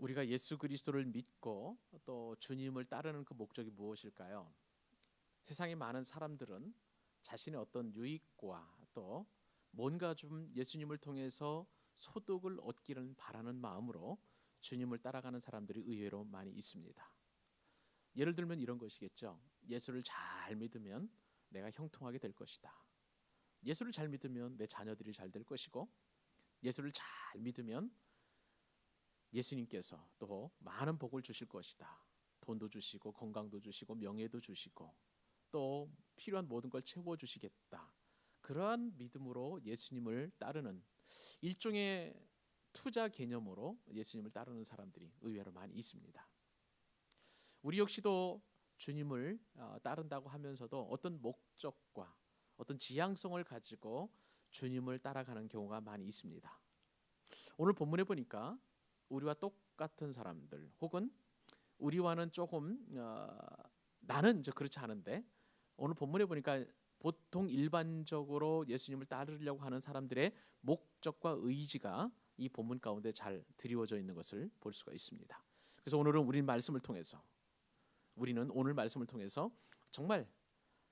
우리가 예수 그리스도를 믿고 또 주님을 따르는 그 목적이 무엇일까요? 세상의 많은 사람들은 자신의 어떤 유익과 또 뭔가 좀 예수님을 통해서 소득을 얻기를 바라는 마음으로 주님을 따라가는 사람들이 의외로 많이 있습니다. 예를 들면 이런 것이겠죠. 예수를 잘 믿으면 내가 형통하게 될 것이다. 예수를 잘 믿으면 내 자녀들이 잘 될 것이고, 예수를 잘 믿으면 예수님께서 또 많은 복을 주실 것이다. 돈도 주시고 건강도 주시고 명예도 주시고 또 필요한 모든 걸 채워 주시겠다. 그러한 믿음으로 예수님을 따르는 일종의 투자 개념으로 예수님을 따르는 사람들이 의외로 많이 있습니다. 우리 역시도 주님을 따른다고 하면서도 어떤 목적과 어떤 지향성을 가지고 주님을 따라가는 경우가 많이 있습니다. 오늘 본문에 보니까 우리와 똑같은 사람들 혹은 우리와는 조금 나는 이제 그렇지 않은데 오늘 본문에 보니까 보통 일반적으로 예수님을 따르려고 하는 사람들의 목적과 의지가 이 본문 가운데 잘 드리워져 있는 것을 볼 수가 있습니다. 그래서 오늘은 우리는 오늘 말씀을 통해서 정말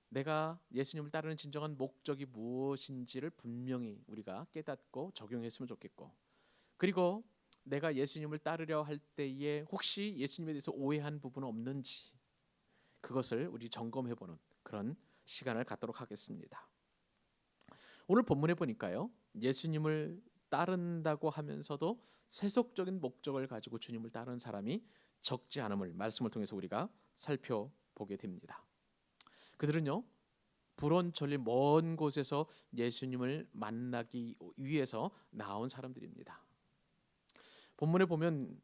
내가 예수님을 따르는 진정한 목적이 무엇인지를 분명히 우리가 깨닫고 적용했으면 좋겠고, 그리고 내가 예수님을 따르려 할 때에 혹시 예수님에 대해서 오해한 부분은 없는지 그것을 우리 점검해보는 그런 시간을 갖도록 하겠습니다. 오늘 본문에 보니까요, 예수님을 따른다고 하면서도 세속적인 목적을 가지고 주님을 따르는 사람이 적지 않음을 말씀을 통해서 우리가 살펴보게 됩니다. 그들은요, 불원천리 먼 곳에서 예수님을 만나기 위해서 나온 사람들입니다. 본문에 보면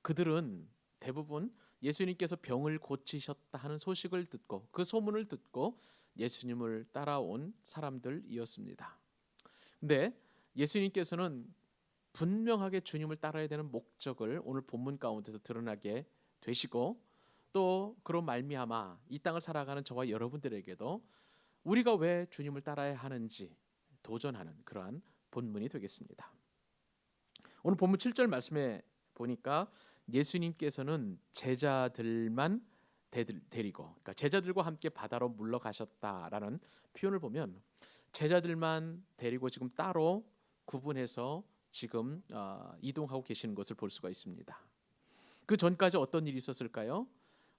그들은 대부분 예수님께서 병을 고치셨다 하는 소식을 듣고 그 소문을 듣고 예수님을 따라온 사람들이었습니다. 근데 예수님께서는 분명하게 주님을 따라야 되는 목적을 오늘 본문 가운데서 드러나게 되시고, 또 그런 말미암아 이 땅을 살아가는 저와 여러분들에게도 우리가 왜 주님을 따라야 하는지 도전하는 그러한 본문이 되겠습니다. 오늘 본문 7절 말씀에 보니까 예수님께서는 제자들만 데리고, 그러니까 제자들과 함께 바다로 물러가셨다라는 표현을 보면 제자들만 데리고 지금 따로 구분해서 지금 이동하고 계시는 것을 볼 수가 있습니다. 그 전까지 어떤 일이 있었을까요?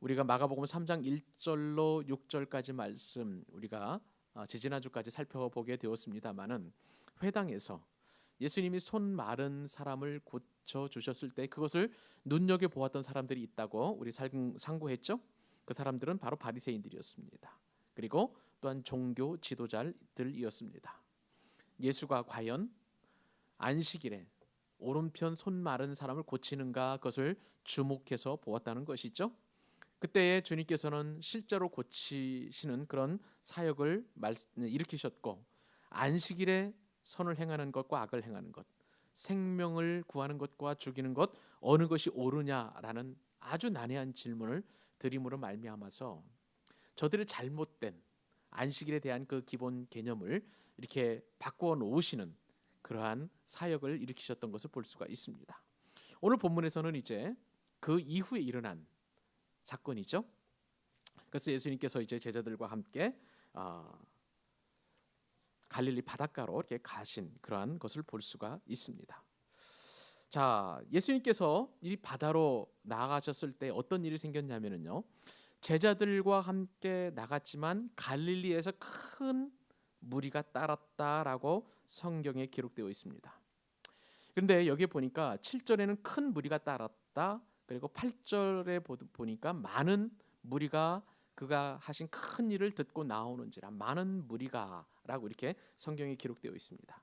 우리가 마가복음 3장 1절로 6절까지 말씀 우리가 지지난주까지 살펴보게 되었습니다마는 회당에서 예수님이 손 마른 사람을 고쳐 주셨을 때 그것을 눈여겨 보았던 사람들이 있다고 우리 상고했죠. 그 사람들은 바로 바리새인들이었습니다. 그리고 또한 종교 지도자들이었습니다. 예수가 과연 안식일에 오른편 손 마른 사람을 고치는가 그것을 주목해서 보았다는 것이죠. 그때에 주님께서는 실제로 고치시는 그런 사역을 일으키셨고, 안식일에 선을 행하는 것과 악을 행하는 것, 생명을 구하는 것과 죽이는 것 어느 것이 옳으냐라는 아주 난해한 질문을 드림으로 말미암아서 저들의 잘못된 안식일에 대한 그 기본 개념을 이렇게 바꾸어 놓으시는 그러한 사역을 일으키셨던 것을 볼 수가 있습니다. 오늘 본문에서는 이제 그 이후에 일어난 사건이죠. 그래서 예수님께서 이제 제자들과 함께 갈릴리 바닷가로 이렇게 가신 그러한 것을 볼 수가 있습니다. 자, 예수님께서 이 바다로 나가셨을 때 어떤 일이 생겼냐면요, 제자들과 함께 나갔지만 갈릴리에서 큰 무리가 따랐다라고 성경에 기록되어 있습니다. 그런데 여기 보니까 7절에는 큰 무리가 따랐다, 그리고 8절에 보니까 많은 무리가 그가 하신 큰 일을 듣고 나오는지라 많은 무리가라고 이렇게 성경에 기록되어 있습니다.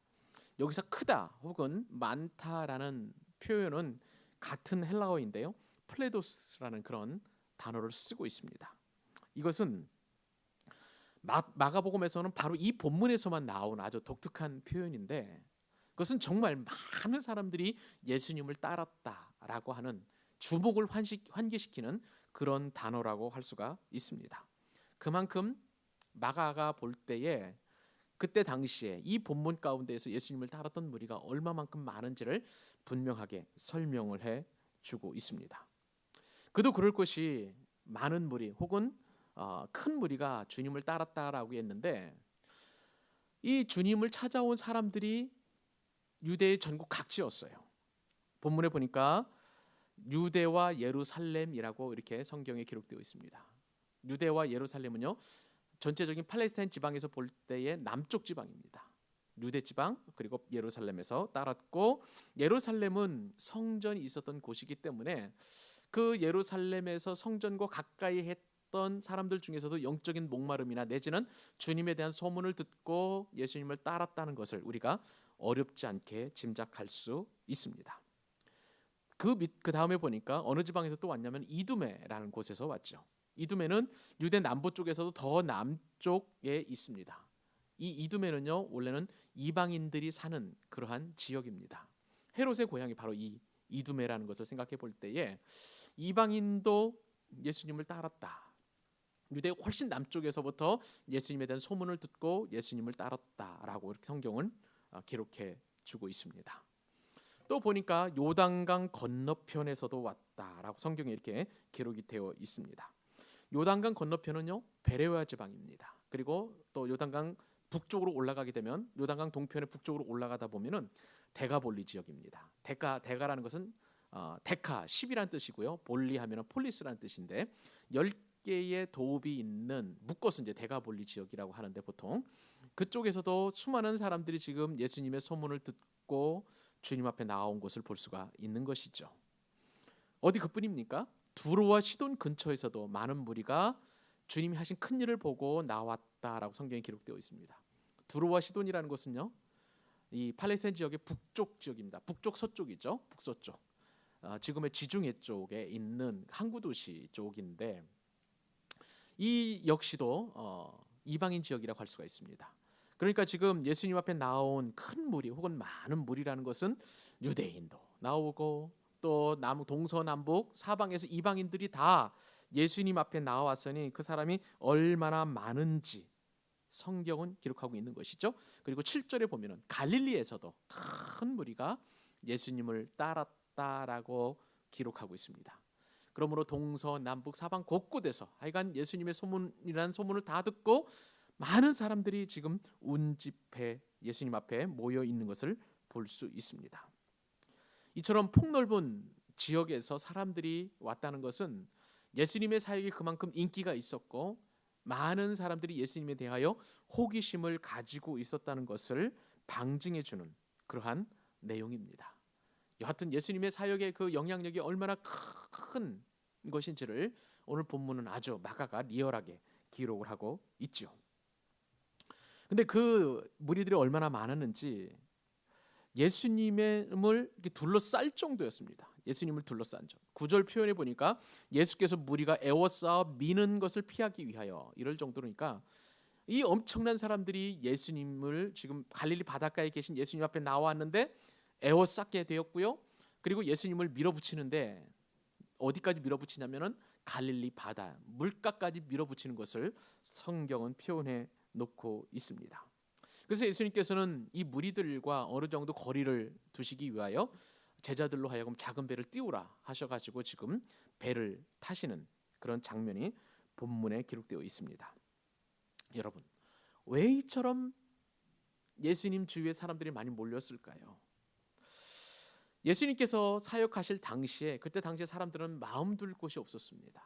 여기서 크다 혹은 많다라는 표현은 같은 헬라어인데요, 플레도스라는 그런 단어를 쓰고 있습니다. 이것은 마가복음에서는 바로 이 본문에서만 나온 아주 독특한 표현인데, 그것은 정말 많은 사람들이 예수님을 따랐다라고 하는 주목을 환기시키는 그런 단어라고 할 수가 있습니다. 그만큼 마가가 볼 때에 그때 당시에 이 본문 가운데에서 예수님을 따랐던 무리가 얼마만큼 많은지를 분명하게 설명을 해 주고 있습니다. 그도 그럴 것이 많은 무리 혹은 큰 무리가 주님을 따랐다라고 했는데 이 주님을 찾아온 사람들이 유대의 전국 각지였어요. 본문에 보니까 유대와 예루살렘이라고 이렇게 성경에 기록되어 있습니다. 유대와 예루살렘은요, 전체적인 팔레스타인 지방에서 볼 때의 남쪽 지방입니다. 유대 지방 그리고 예루살렘에서 따랐고, 예루살렘은 성전이 있었던 곳이기 때문에 그 예루살렘에서 성전과 가까이 했던 사람들 중에서도 영적인 목마름이나 내지는 주님에 대한 소문을 듣고 예수님을 따랐다는 것을 우리가 어렵지 않게 짐작할 수 있습니다. 그 다음에 보니까 어느 지방에서 또 왔냐면 이두메라는 곳에서 왔죠. 이두메는 유대 남부 쪽에서도 더 남쪽에 있습니다. 이 이두메는요, 원래는 이방인들이 사는 그러한 지역입니다. 헤롯의 고향이 바로 이 이두메라는 것을 생각해 볼 때에 이방인도 예수님을 따랐다. 유대 훨씬 남쪽에서부터 예수님에 대한 소문을 듣고 예수님을 따랐다라고 이렇게 성경은 기록해 주고 있습니다. 또 보니까 요단강 건너편에서도 왔다라고 성경에 이렇게 기록이 되어 있습니다. 요단강 건너편은요, 베레아 지방입니다. 그리고 또 요단강 북쪽으로 올라가게 되면 요단강 동편의 북쪽으로 올라가다 보면은 데가볼리 지역입니다. 데가라는 것은 데카 10이라는 뜻이고요. 볼리 하면은 폴리스라는 뜻인데 10개의 도읍이 있는 묶어서 이제 데가볼리 지역이라고 하는데, 보통 그쪽에서도 수많은 사람들이 지금 예수님의 소문을 듣고 주님 앞에 나온 것을 볼 수가 있는 것이죠. 어디 그뿐입니까? 두로와 시돈 근처에서도 많은 무리가 주님이 하신 큰 일을 보고 나왔다라고 성경에 기록되어 있습니다. 두로와 시돈이라는 곳은요, 이 팔레스타인 지역의 북쪽 지역입니다. 북쪽 서쪽이죠. 북서쪽. 지금의 지중해 쪽에 있는 항구 도시 쪽인데, 이 역시도 이방인 지역이라고 할 수가 있습니다. 그러니까 지금 예수님 앞에 나온 큰 무리 혹은 많은 무리라는 것은 유대인도 나오고 또 동서남북 사방에서 이방인들이 다 예수님 앞에 나왔으니 그 사람이 얼마나 많은지 성경은 기록하고 있는 것이죠. 그리고 7절에 보면은 갈릴리에서도 큰 무리가 예수님을 따랐다라고 기록하고 있습니다. 그러므로 동서남북 사방 곳곳에서 하여간 예수님의 소문이라는 소문을 다 듣고 많은 사람들이 지금 운집해 예수님 앞에 모여 있는 것을 볼 수 있습니다. 이처럼 폭넓은 지역에서 사람들이 왔다는 것은 예수님의 사역이 그만큼 인기가 있었고 많은 사람들이 예수님에 대하여 호기심을 가지고 있었다는 것을 방증해 주는 그러한 내용입니다. 여하튼 예수님의 사역의 그 영향력이 얼마나 큰 것인지를 오늘 본문은 아주 마가가 리얼하게 기록을 하고 있죠. 근데 그 무리들이 얼마나 많았는지 예수님을 이렇게 둘러쌀 정도였습니다. 예수님을 둘러싼 점. 9절 표현해 보니까 예수께서 무리가 애워싸 미는 것을 피하기 위하여 이럴 정도니까 이 엄청난 사람들이 예수님을 지금 갈릴리 바닷가에 계신 예수님 앞에 나왔는데 애워싸게 되었고요. 그리고 예수님을 밀어붙이는데 어디까지 밀어붙이냐면은 갈릴리 바다 물가까지 밀어붙이는 것을 성경은 표현해 놓고 있습니다. 그래서 예수님께서는 이 무리들과 어느 정도 거리를 두시기 위하여 제자들로 하여금 작은 배를 띄우라 하셔가지고 지금 배를 타시는 그런 장면이 본문에 기록되어 있습니다. 여러분, 왜 이처럼 예수님 주위에 사람들이 많이 몰렸을까요? 예수님께서 사역하실 당시에 그때 당시에 사람들은 마음 둘 곳이 없었습니다.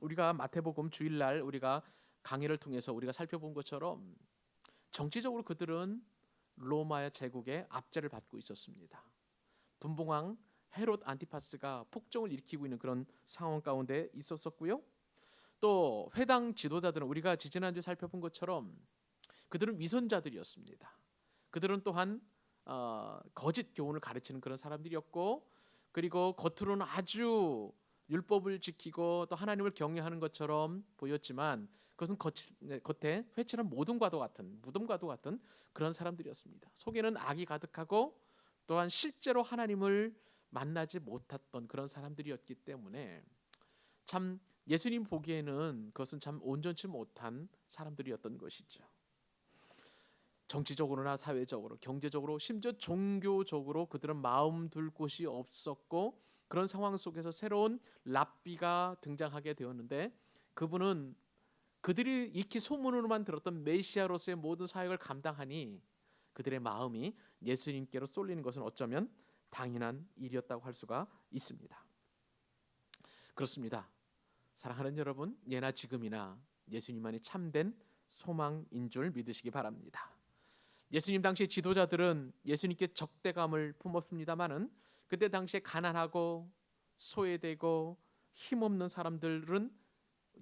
우리가 마태복음 주일날 우리가 강의를 통해서 우리가 살펴본 것처럼 정치적으로 그들은 로마 제국의 압제를 받고 있었습니다. 분봉왕 헤롯 안티파스가 폭정을 일으키고 있는 그런 상황 가운데 있었었고요. 또 회당 지도자들은 우리가 지지난주에 살펴본 것처럼 그들은 위선자들이었습니다. 그들은 또한 거짓 교훈을 가르치는 그런 사람들이었고, 그리고 겉으로는 아주 율법을 지키고 또 하나님을 경외하는 것처럼 보였지만 그것은 겉에 회칠한 무덤과도 같은 그런 사람들이었습니다. 속에는 악이 가득하고 또한 실제로 하나님을 만나지 못했던 그런 사람들이었기 때문에 참 예수님 보기에는 그것은 참 온전치 못한 사람들이었던 것이죠. 정치적으로나 사회적으로, 경제적으로, 심지어 종교적으로 그들은 마음 둘 곳이 없었고 그런 상황 속에서 새로운 랍비가 등장하게 되었는데, 그분은 그들이 익히 소문으로만 들었던 메시아로서의 모든 사역을 감당하니 그들의 마음이 예수님께로 쏠리는 것은 어쩌면 당연한 일이었다고 할 수가 있습니다. 그렇습니다. 사랑하는 여러분, 예나 지금이나 예수님만이 참된 소망인 줄 믿으시기 바랍니다. 예수님 당시 지도자들은 예수님께 적대감을 품었습니다마는 그때 당시에 가난하고 소외되고 힘없는 사람들은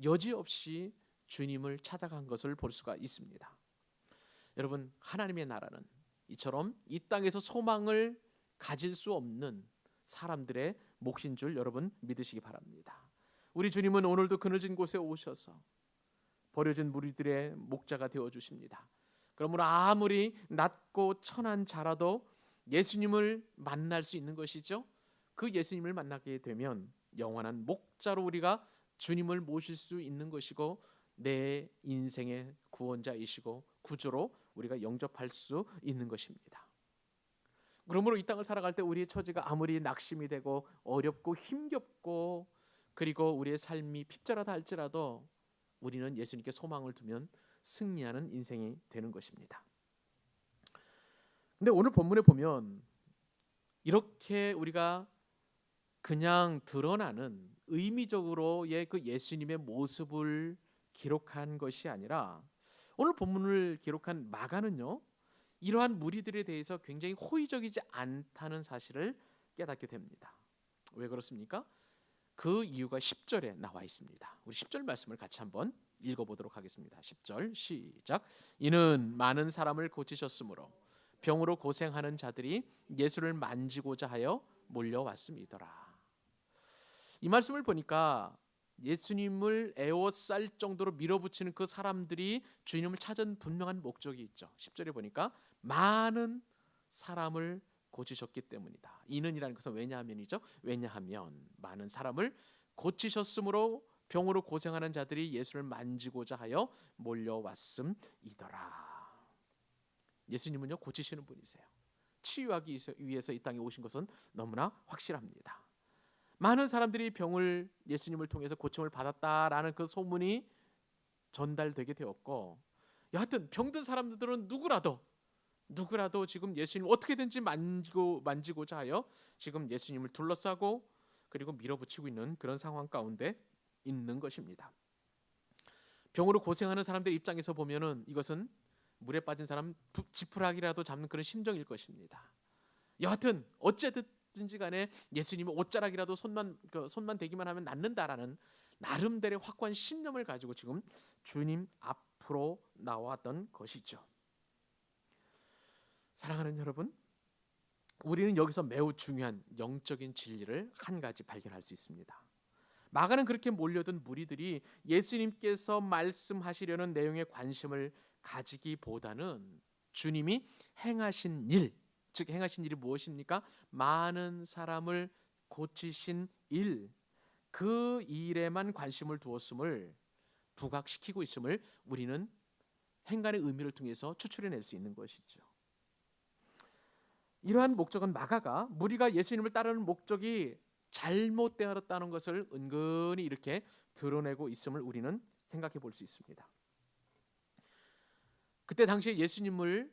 여지없이 주님을 찾아간 것을 볼 수가 있습니다. 여러분, 하나님의 나라는 이처럼 이 땅에서 소망을 가질 수 없는 사람들의 몫인 줄 여러분 믿으시기 바랍니다. 우리 주님은 오늘도 그늘진 곳에 오셔서 버려진 무리들의 목자가 되어주십니다. 그러므로 아무리 낮고 천한 자라도 예수님을 만날 수 있는 것이죠. 그 예수님을 만나게 되면 영원한 목자로 우리가 주님을 모실 수 있는 것이고, 내 인생의 구원자이시고 구주로 우리가 영접할 수 있는 것입니다. 그러므로 이 땅을 살아갈 때 우리의 처지가 아무리 낙심이 되고 어렵고 힘겹고 그리고 우리의 삶이 핍절하다 할지라도 우리는 예수님께 소망을 두면 승리하는 인생이 되는 것입니다. 근데 오늘 본문에 보면 이렇게 우리가 그냥 드러나는 의미적으로의 그 예수님의 모습을 기록한 것이 아니라, 오늘 본문을 기록한 마가는요, 이러한 무리들에 대해서 굉장히 호의적이지 않다는 사실을 깨닫게 됩니다. 왜 그렇습니까? 그 이유가 10절에 나와 있습니다. 우리 10절 말씀을 같이 한번 읽어보도록 하겠습니다. 10절 시작. 이는 많은 사람을 고치셨으므로 병으로 고생하는 자들이 예수를 만지고자 하여 몰려왔음이더라. 이 말씀을 보니까 예수님을 에워쌀 정도로 밀어붙이는 그 사람들이 주님을 찾은 분명한 목적이 있죠. 10절에 보니까 많은 사람을 고치셨기 때문이다. 이는이라는 것은 왜냐하면이죠. 왜냐하면 많은 사람을 고치셨으므로 병으로 고생하는 자들이 예수를 만지고자 하여 몰려왔음이더라. 예수님은요, 고치시는 분이세요. 치유하기 위해서 이 땅에 오신 것은 너무나 확실합니다. 많은 사람들이 병을 예수님을 통해서 고침을 받았다라는 그 소문이 전달되게 되었고, 여하튼 병든 사람들은 누구라도 지금 예수님 어떻게든지 만지고자 하여 지금 예수님을 둘러싸고 그리고 밀어붙이고 있는 그런 상황 가운데 있는 것입니다. 병으로 고생하는 사람들 입장에서 보면은 이것은 물에 빠진 사람 지푸라기라도 잡는 그런 심정일 것입니다. 여하튼 어쨌든지 간에 예수님의 옷자락이라도 손만 대기만 하면 낫는다라는 나름대로의 확고한 신념을 가지고 지금 주님 앞으로 나왔던 것이죠. 사랑하는 여러분, 우리는 여기서 매우 중요한 영적인 진리를 한 가지 발견할 수 있습니다. 마가는 그렇게 몰려든 무리들이 예수님께서 말씀하시려는 내용에 관심을 가지기보다는 주님이 행하신 일, 즉 행하신 일이 무엇입니까? 많은 사람을 고치신 일, 그 일에만 관심을 두었음을 부각시키고 있음을 우리는 행간의 의미를 통해서 추출해낼 수 있는 것이죠. 이러한 목적은 마가가 무리가 예수님을 따르는 목적이 잘못되었다는 것을 은근히 이렇게 드러내고 있음을 우리는 생각해 볼 수 있습니다. 그때 당시에 예수님에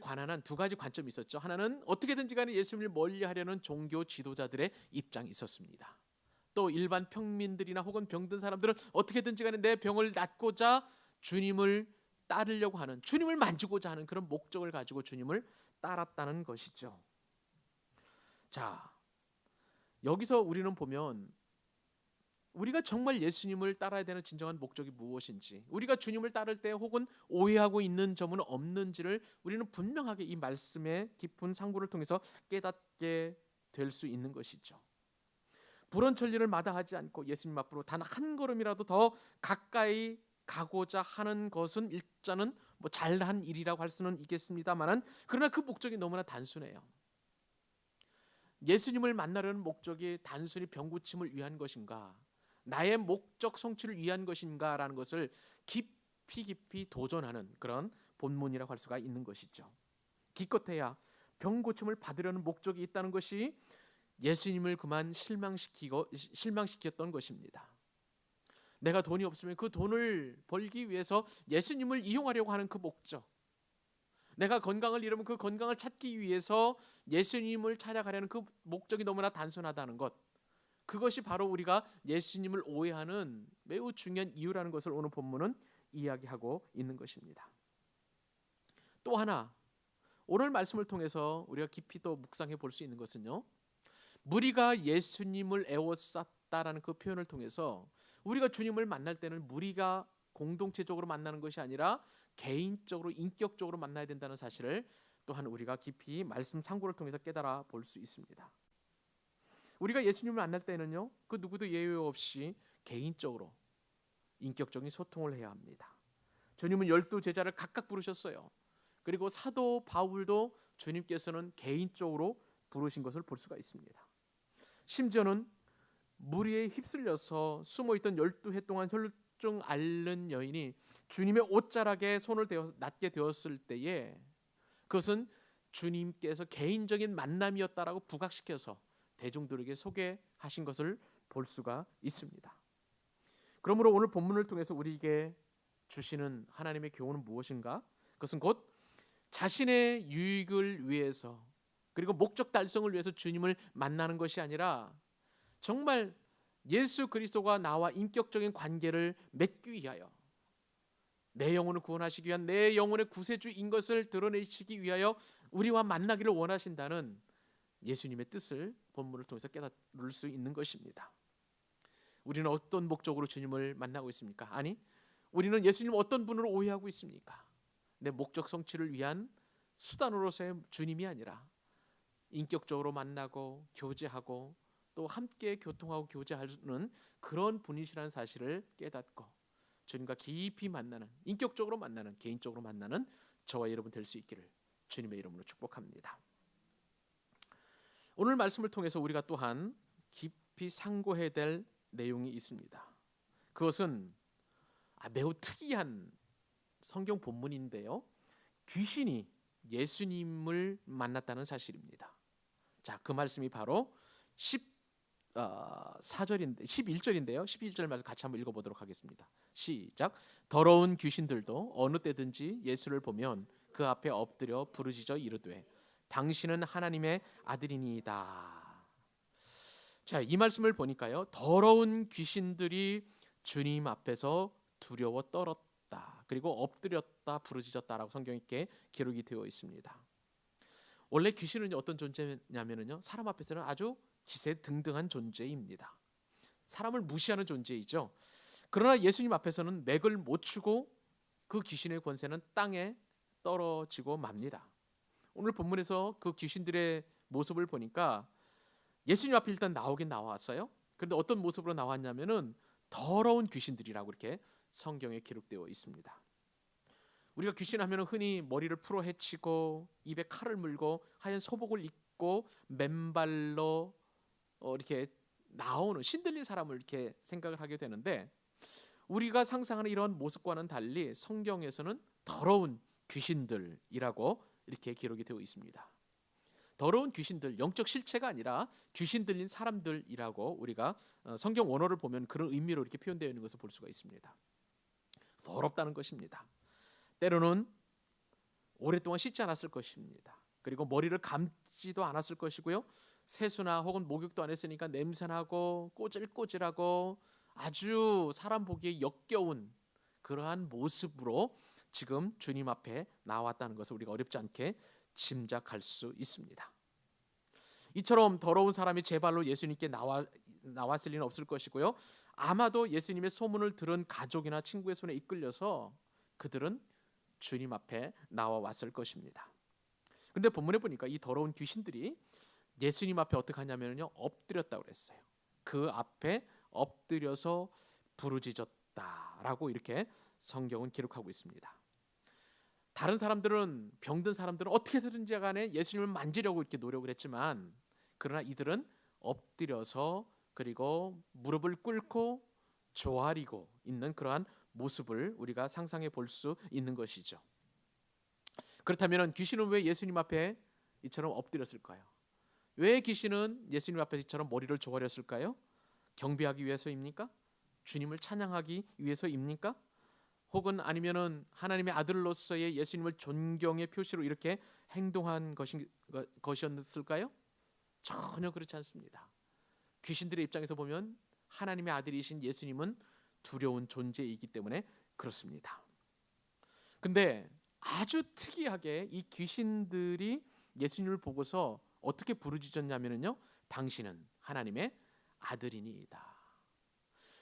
관한 한 두 가지 관점이 있었죠. 하나는 어떻게든지 간에 예수님을 멀리하려는 종교 지도자들의 입장이 있었습니다. 또 일반 평민들이나 혹은 병든 사람들은 어떻게든지 간에 내 병을 낫고자 주님을 따르려고 하는, 주님을 만지고자 하는 그런 목적을 가지고 주님을 따랐다는 것이죠. 자, 여기서 우리는 보면 우리가 정말 예수님을 따라야 되는 진정한 목적이 무엇인지, 우리가 주님을 따를 때 혹은 오해하고 있는 점은 없는지를 우리는 분명하게 이 말씀의 깊은 상고를 통해서 깨닫게 될 수 있는 것이죠. 불언천리를 마다하지 않고 예수님 앞으로 단 한 걸음이라도 더 가까이 가고자 하는 것은 일단은 잘한 일이라고 할 수는 있겠습니다만은, 그러나 그 목적이 너무나 단순해요. 예수님을 만나려는 목적이 단순히 병고침을 위한 것인가, 나의 목적 성취를 위한 것인가 라는 것을 깊이 도전하는 그런 본문이라고 할 수가 있는 것이죠. 기껏해야 병고침을 받으려는 목적이 있다는 것이 예수님을 그만 실망시켰던 것입니다. 내가 돈이 없으면 그 돈을 벌기 위해서 예수님을 이용하려고 하는 그 목적, 내가 건강을 잃으면 그 건강을 찾기 위해서 예수님을 찾아가려는 그 목적이 너무나 단순하다는 것, 그것이 바로 우리가 예수님을 오해하는 매우 중요한 이유라는 것을 오늘 본문은 이야기하고 있는 것입니다. 또 하나, 오늘 말씀을 통해서 우리가 깊이 또 묵상해 볼 수 있는 것은요, 무리가 예수님을 에워쌌다라는 그 표현을 통해서 우리가 주님을 만날 때는 무리가 공동체적으로 만나는 것이 아니라 개인적으로 인격적으로 만나야 된다는 사실을 또한 우리가 깊이 말씀 상고를 통해서 깨달아 볼 수 있습니다. 우리가 예수님을 만날 때는요, 그 누구도 예외 없이 개인적으로 인격적인 소통을 해야 합니다. 주님은 12제자를 각각 부르셨어요. 그리고 사도 바울도 주님께서는 개인적으로 부르신 것을 볼 수가 있습니다. 심지어는 무리에 휩쓸려서 숨어있던 12해 동안 혈루증 앓는 여인이 주님의 옷자락에 손을 닿게 되었을 때에 그것은 주님께서 개인적인 만남이었다라고 부각시켜서 대중들에게 소개하신 것을 볼 수가 있습니다. 그러므로 오늘 본문을 통해서 우리에게 주시는 하나님의 교훈은 무엇인가? 그것은 곧 자신의 유익을 위해서, 그리고 목적 달성을 위해서 주님을 만나는 것이 아니라 정말 예수 그리스도가 나와 인격적인 관계를 맺기 위하여, 내 영혼을 구원하시기 위한 내 영혼의 구세주인 것을 드러내시기 위하여 우리와 만나기를 원하신다는 예수님의 뜻을 본문을 통해서 깨달을 수 있는 것입니다. 우리는 어떤 목적으로 주님을 만나고 있습니까? 아니, 우리는 예수님을 어떤 분으로 오해하고 있습니까? 내 목적 성취를 위한 수단으로서의 주님이 아니라 인격적으로 만나고 교제하고 또 함께 교통하고 교제하는 그런 분이시라는 사실을 깨닫고 주님과 깊이 만나는, 인격적으로 만나는, 개인적으로 만나는 저와 여러분 될 수 있기를 주님의 이름으로 축복합니다. 오늘 말씀을 통해서 우리가 또한 깊이 상고해야 될 내용이 있습니다. 그것은 매우 특이한 성경 본문인데요, 귀신이 예수님을 만났다는 사실입니다. 자, 그 말씀이 바로 11절인데요. 11절 말씀 같이 한번 읽어보도록 하겠습니다. 시작. 더러운 귀신들도 어느 때든지 예수를 보면 그 앞에 엎드려 부르짖어 이르되 당신은 하나님의 아들이니이다. 자, 이 말씀을 보니까요, 더러운 귀신들이 주님 앞에서 두려워 떨었다, 그리고 엎드렸다, 부르짖었다라고 성경에 이렇게 기록이 되어 있습니다. 원래 귀신은 어떤 존재냐면요, 사람 앞에서는 아주 기세등등한 존재입니다. 사람을 무시하는 존재이죠. 그러나 예수님 앞에서는 맥을 못 추고 그 귀신의 권세는 땅에 떨어지고 맙니다. 오늘 본문에서 그 귀신들의 모습을 보니까 예수님 앞에 일단 나오긴 나왔어요. 그런데 어떤 모습으로 나왔냐면은 더러운 귀신들이라고 이렇게 성경에 기록되어 있습니다. 우리가 귀신 하면은 흔히 머리를 풀어 헤치고 입에 칼을 물고 하얀 소복을 입고 맨발로 이렇게 나오는 신들린 사람을 이렇게 생각을 하게 되는데, 우리가 상상하는 이런 모습과는 달리 성경에서는 더러운 귀신들이라고 이렇게 기록이 되어 있습니다. 더러운 귀신들, 영적 실체가 아니라 귀신 들린 사람들이라고 우리가 성경 원어를 보면 그런 의미로 이렇게 표현되어 있는 것을 볼 수가 있습니다. 더럽다는 것입니다. 때로는 오랫동안 씻지 않았을 것입니다. 그리고 머리를 감지도 않았을 것이고요, 세수나 혹은 목욕도 안 했으니까 냄새나고 꼬질꼬질하고 아주 사람 보기에 역겨운 그러한 모습으로 지금 주님 앞에 나왔다는 것을 우리가 어렵지 않게 짐작할 수 있습니다. 이처럼 더러운 사람이 제 발로 예수님께 나왔을 리는 없을 것이고요, 아마도 예수님의 소문을 들은 가족이나 친구의 손에 이끌려서 그들은 주님 앞에 나와왔을 것입니다. 그런데 본문에 보니까 이 더러운 귀신들이 예수님 앞에 어떻게 하냐면요, 엎드렸다고 그랬어요. 그 앞에 엎드려서 부르짖었다라고 이렇게 성경은 기록하고 있습니다. 다른 사람들은, 병든 사람들은 어떻게든지 간에 예수님을 만지려고 이렇게 노력을 했지만, 그러나 이들은 엎드려서 그리고 무릎을 꿇고 조아리고 있는 그러한 모습을 우리가 상상해 볼 수 있는 것이죠. 그렇다면 귀신은 왜 예수님 앞에 이처럼 엎드렸을까요? 왜 귀신은 예수님 앞에서처럼 머리를 조아렸을까요? 경배하기 위해서입니까? 주님을 찬양하기 위해서입니까? 혹은 아니면은 하나님의 아들로서의 예수님을 존경의 표시로 이렇게 행동한 것이었을까요? 전혀 그렇지 않습니다. 귀신들의 입장에서 보면 하나님의 아들이신 예수님은 두려운 존재이기 때문에 그렇습니다. 근데 아주 특이하게 이 귀신들이 예수님을 보고서 어떻게 부르짖었냐면요, 당신은 하나님의 아들이니이다.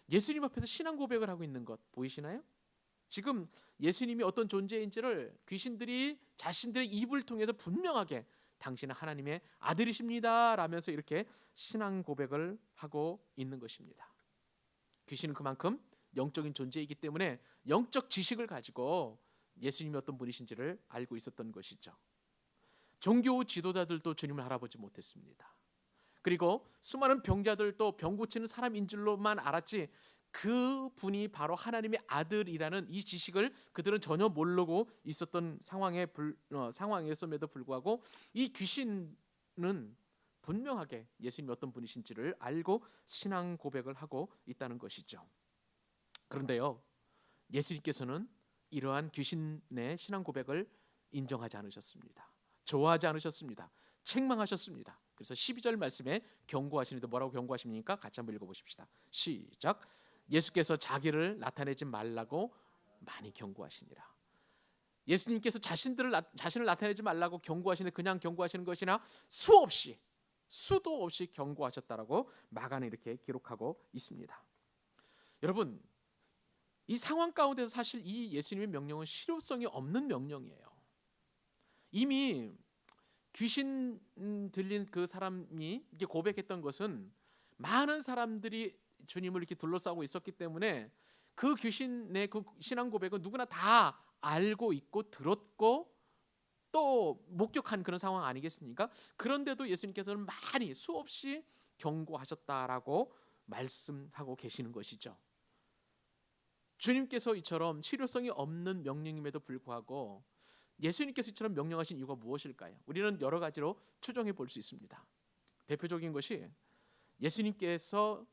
예수님 앞에서 신앙 고백을 하고 있는 것 보이시나요? 지금 예수님이 어떤 존재인지를 귀신들이 자신들의 입을 통해서 분명하게 당신은 하나님의 아들이십니다 라면서 이렇게 신앙 고백을 하고 있는 것입니다. 귀신은 그만큼 영적인 존재이기 때문에 영적 지식을 가지고 예수님이 어떤 분이신지를 알고 있었던 것이죠. 종교 지도자들도 주님을 알아보지 못했습니다. 그리고 수많은 병자들도 병 고치는 사람인 줄로만 알았지 그 분이 바로 하나님의 아들이라는 이 지식을 그들은 전혀 모르고 있었던 상황이었음에도 불구하고 이 귀신은 분명하게 예수님이 어떤 분이신지를 알고 신앙 고백을 하고 있다는 것이죠. 그런데요, 예수님께서는 이러한 귀신의 신앙 고백을 인정하지 않으셨습니다. 좋아하지 않으셨습니다. 책망하셨습니다. 그래서 12절 말씀에 경고하시는데 뭐라고 경고하십니까? 같이 한번 읽어보십시다. 시작. 예수께서 자기를 나타내지 말라고 많이 경고하시니라. 예수님께서 자신을 나타내지 말라고 경고하시는데 그냥 경고하시는 것이나 수도 없이 경고하셨다라고 마가는 이렇게 기록하고 있습니다. 여러분, 이 상황 가운데서 사실 이 예수님의 명령은 실효성이 없는 명령이에요. 이미 귀신 들린 그 사람이 이렇게 고백했던 것은 많은 사람들이 주님을 이렇게 둘러싸고 있었기 때문에 그 귀신의 그 신앙 고백은 누구나 다 알고 있고 들었고 또 목격한 그런 상황 아니겠습니까? 그런데도 예수님께서는 많이 수없이 경고하셨다라고 말씀하고 계시는 것이죠. 주님께서 이처럼 실효성이 없는 명령임에도 불구하고 예수님께서 이처럼 명령하신 이유가 무엇일까요? 우리는 여러 가지로 추정해 볼 수 있습니다. 대표적인 것이 예수님께서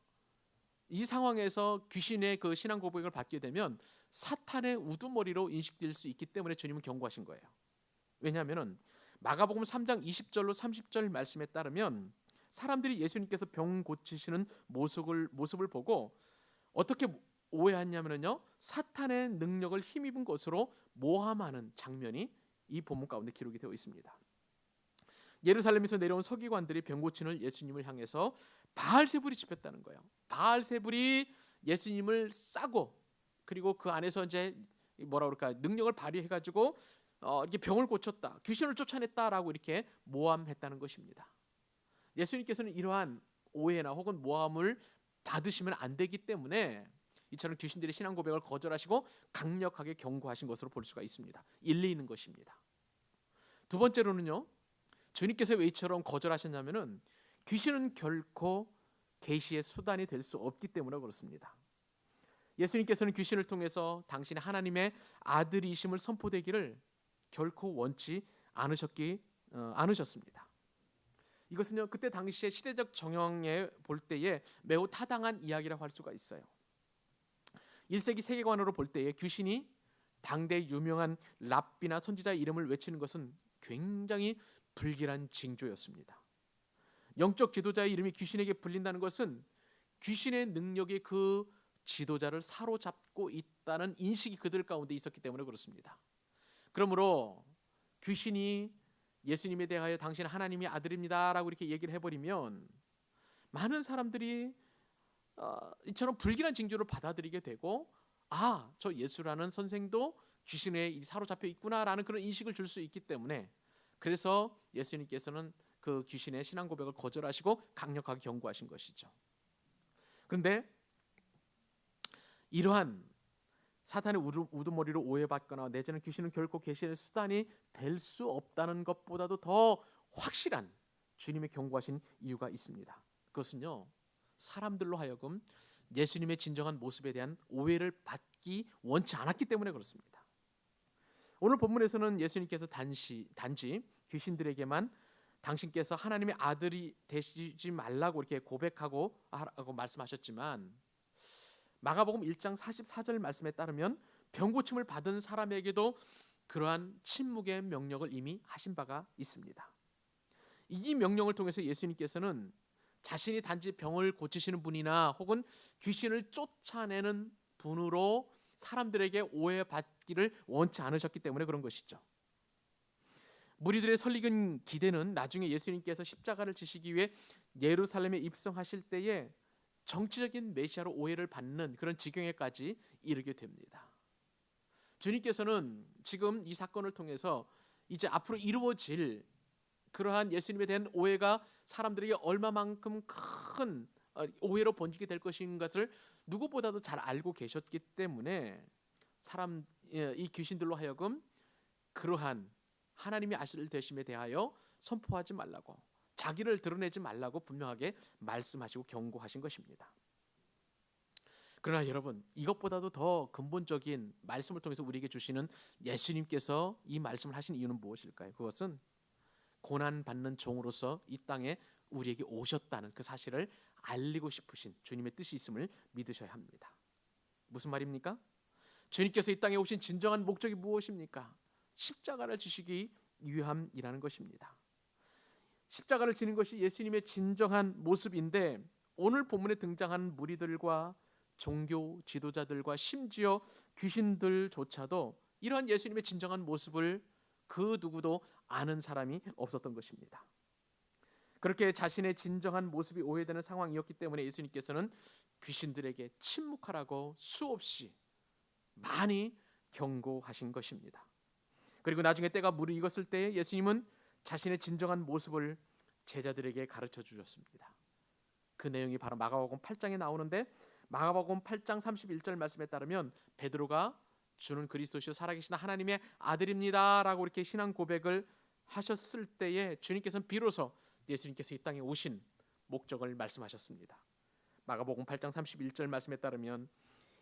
이 상황에서 귀신의 그 신앙 고백을 받게 되면 사탄의 우두머리로 인식될 수 있기 때문에 주님은 경고하신 거예요. 왜냐하면 마가복음 3장 20절로 30절 말씀에 따르면 사람들이 예수님께서 병 고치시는 모습을 보고 어떻게 오해했냐면요, 사탄의 능력을 힘입은 것으로 모함하는 장면이 이 본문 가운데 기록이 되어 있습니다. 예루살렘에서 내려온 서기관들이 병 고치는 예수님을 향해서 바알세불이 집혔다는 거예요. 바알세불이 예수님을 싸고 그리고 그 안에서 이제 능력을 발휘해가지고 이렇게 병을 고쳤다, 귀신을 쫓아냈다라고 이렇게 모함했다는 것입니다. 예수님께서는 이러한 오해나 혹은 모함을 받으시면 안 되기 때문에 이처럼 귀신들의 신앙 고백을 거절하시고 강력하게 경고하신 것으로 볼 수가 있습니다. 일리 있는 것입니다. 두 번째로는요, 주님께서 왜 이처럼 거절하셨냐면은 귀신은 결코 계시의 수단이 될 수 없기 때문에 그렇습니다. 예수님께서는 귀신을 통해서 당신이 하나님의 아들이심을 선포되기를 결코 원치 않으셨습니다. 이것은요, 그때 당시의 시대적 정형에 볼 때에 매우 타당한 이야기라고 할 수가 있어요. 1세기 세계관으로 볼 때에 귀신이 당대 유명한 랍비나 선지자의 이름을 외치는 것은 굉장히 불길한 징조였습니다. 영적 지도자의 이름이 귀신에게 불린다는 것은 귀신의 능력이 그 지도자를 사로잡고 있다는 인식이 그들 가운데 있었기 때문에 그렇습니다. 그러므로 귀신이 예수님에 대하여 당신은 하나님의 아들입니다 라고 이렇게 얘기를 해버리면 많은 사람들이 이처럼 불길한 징조를 받아들이게 되고, 저 예수라는 선생도 귀신에 사로잡혀 있구나라는 그런 인식을 줄 수 있기 때문에, 그래서 예수님께서는 그 귀신의 신앙 고백을 거절하시고 강력하게 경고하신 것이죠. 그런데 이러한 사탄의 우두머리로 오해받거나 내지는 귀신은 결코 계시의 수단이 될 수 없다는 것보다도 더 확실한 주님의 경고하신 이유가 있습니다. 그것은요, 사람들로 하여금 예수님의 진정한 모습에 대한 오해를 받기 원치 않았기 때문에 그렇습니다. 오늘 본문에서는 예수님께서 단지 귀신들에게만 당신께서 하나님의 아들이 되시지 말라고 이렇게 고백하고 하라고 말씀하셨지만 마가복음 1장 44절 말씀에 따르면 병고침을 받은 사람에게도 그러한 침묵의 명령을 이미 하신 바가 있습니다. 이 명령을 통해서 예수님께서는 자신이 단지 병을 고치시는 분이나 혹은 귀신을 쫓아내는 분으로 사람들에게 오해받기를 원치 않으셨기 때문에 그런 것이죠. 무리들의 설익은 기대는 나중에 예수님께서 십자가를 지시기 위해 예루살렘에 입성하실 때에 정치적인 메시아로 오해를 받는 그런 지경에까지 이르게 됩니다. 주님께서는 지금 이 사건을 통해서 이제 앞으로 이루어질 그러한 예수님에 대한 오해가 사람들에게 얼마만큼 큰 오해로 번지게 될 것인 것을 누구보다도 잘 알고 계셨기 때문에 이 귀신들로 하여금 그러한 하나님의 아들 되심에 대하여 선포하지 말라고, 자기를 드러내지 말라고 분명하게 말씀하시고 경고하신 것입니다. 그러나 여러분, 이것보다도 더 근본적인 말씀을 통해서 우리에게 주시는 예수님께서 이 말씀을 하신 이유는 무엇일까요? 그것은 고난받는 종으로서 이 땅에 우리에게 오셨다는 그 사실을 알리고 싶으신 주님의 뜻이 있음을 믿으셔야 합니다. 무슨 말입니까? 주님께서 이 땅에 오신 진정한 목적이 무엇입니까? 십자가를 지시기 위함이라는 것입니다. 십자가를 지는 것이 예수님의 진정한 모습인데 오늘 본문에 등장하는 무리들과 종교 지도자들과 심지어 귀신들조차도 이러한 예수님의 진정한 모습을 그 누구도 아는 사람이 없었던 것입니다. 그렇게 자신의 진정한 모습이 오해되는 상황이었기 때문에 예수님께서는 귀신들에게 침묵하라고 수없이 많이 경고하신 것입니다. 그리고 나중에 때가 무르익었을 때 예수님은 자신의 진정한 모습을 제자들에게 가르쳐 주셨습니다. 그 내용이 바로 마가복음 8장에 나오는데 마가복음 8장 31절 말씀에 따르면 베드로가 주는 그리스도시요 살아계신 하나님의 아들입니다 라고 이렇게 신앙 고백을 하셨을 때에 주님께서는 비로소 예수님께서 이 땅에 오신 목적을 말씀하셨습니다. 마가복음 8장 31절 말씀에 따르면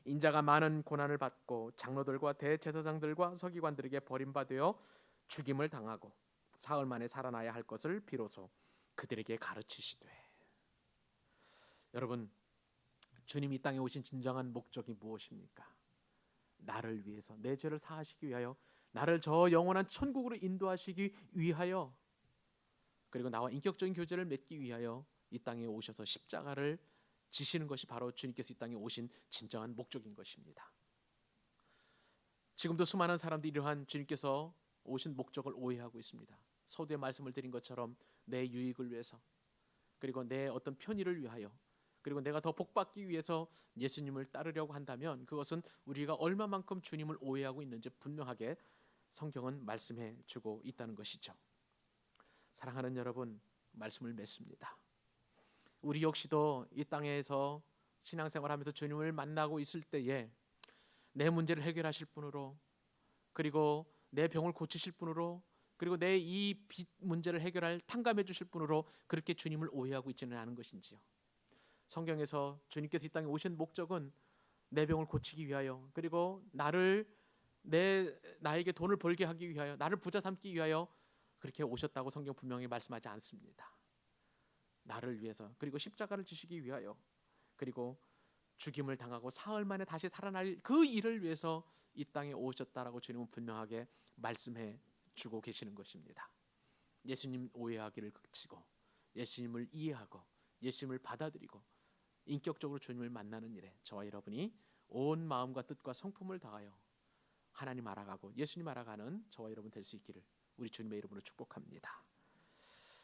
인자가 많은 고난을 받고 장로들과 대제사장들과 서기관들에게 버림받아 죽임을 당하고 사흘 만에 살아나야 할 것을 비로소 그들에게 가르치시되. 여러분, 주님이 이 땅에 오신 진정한 목적이 무엇입니까? 나를 위해서, 내 죄를 사하시기 위하여, 나를 저 영원한 천국으로 인도하시기 위하여, 그리고 나와 인격적인 교제를 맺기 위하여 이 땅에 오셔서 십자가를 지시는 것이 바로 주님께서 이 땅에 오신 진정한 목적인 것입니다. 지금도 수많은 사람들이 이러한 주님께서 오신 목적을 오해하고 있습니다. 서두에 말씀을 드린 것처럼 내 유익을 위해서, 그리고 내 어떤 편의를 위하여, 그리고 내가 더 복받기 위해서 예수님을 따르려고 한다면 그것은 우리가 얼마만큼 주님을 오해하고 있는지 분명하게 성경은 말씀해 주고 있다는 것이죠. 사랑하는 여러분, 말씀을 맺습니다. 우리 역시도 이 땅에서 신앙생활하면서 주님을 만나고 있을 때에 내 문제를 해결하실 분으로, 그리고 내 병을 고치실 분으로, 그리고 내 이 빚 문제를 해결할 탕감해 주실 분으로 그렇게 주님을 오해하고 있지는 않은 것인지요. 성경에서 주님께서 이 땅에 오신 목적은 내 병을 고치기 위하여, 그리고 나에게 돈을 벌게 하기 위하여, 나를 부자 삼기 위하여 그렇게 오셨다고 성경 분명히 말씀하지 않습니다. 나를 위해서, 그리고 십자가를 지시기 위하여, 그리고 죽임을 당하고 사흘 만에 다시 살아날 그 일을 위해서 이 땅에 오셨다라고 주님은 분명하게 말씀해 주고 계시는 것입니다. 예수님 오해하기를 그치고 예수님을 이해하고 예수님을 받아들이고 인격적으로 주님을 만나는 일에 저와 여러분이 온 마음과 뜻과 성품을 다하여 하나님 알아가고 예수님 알아가는 저와 여러분 될 수 있기를 우리 주님의 이름으로 축복합니다.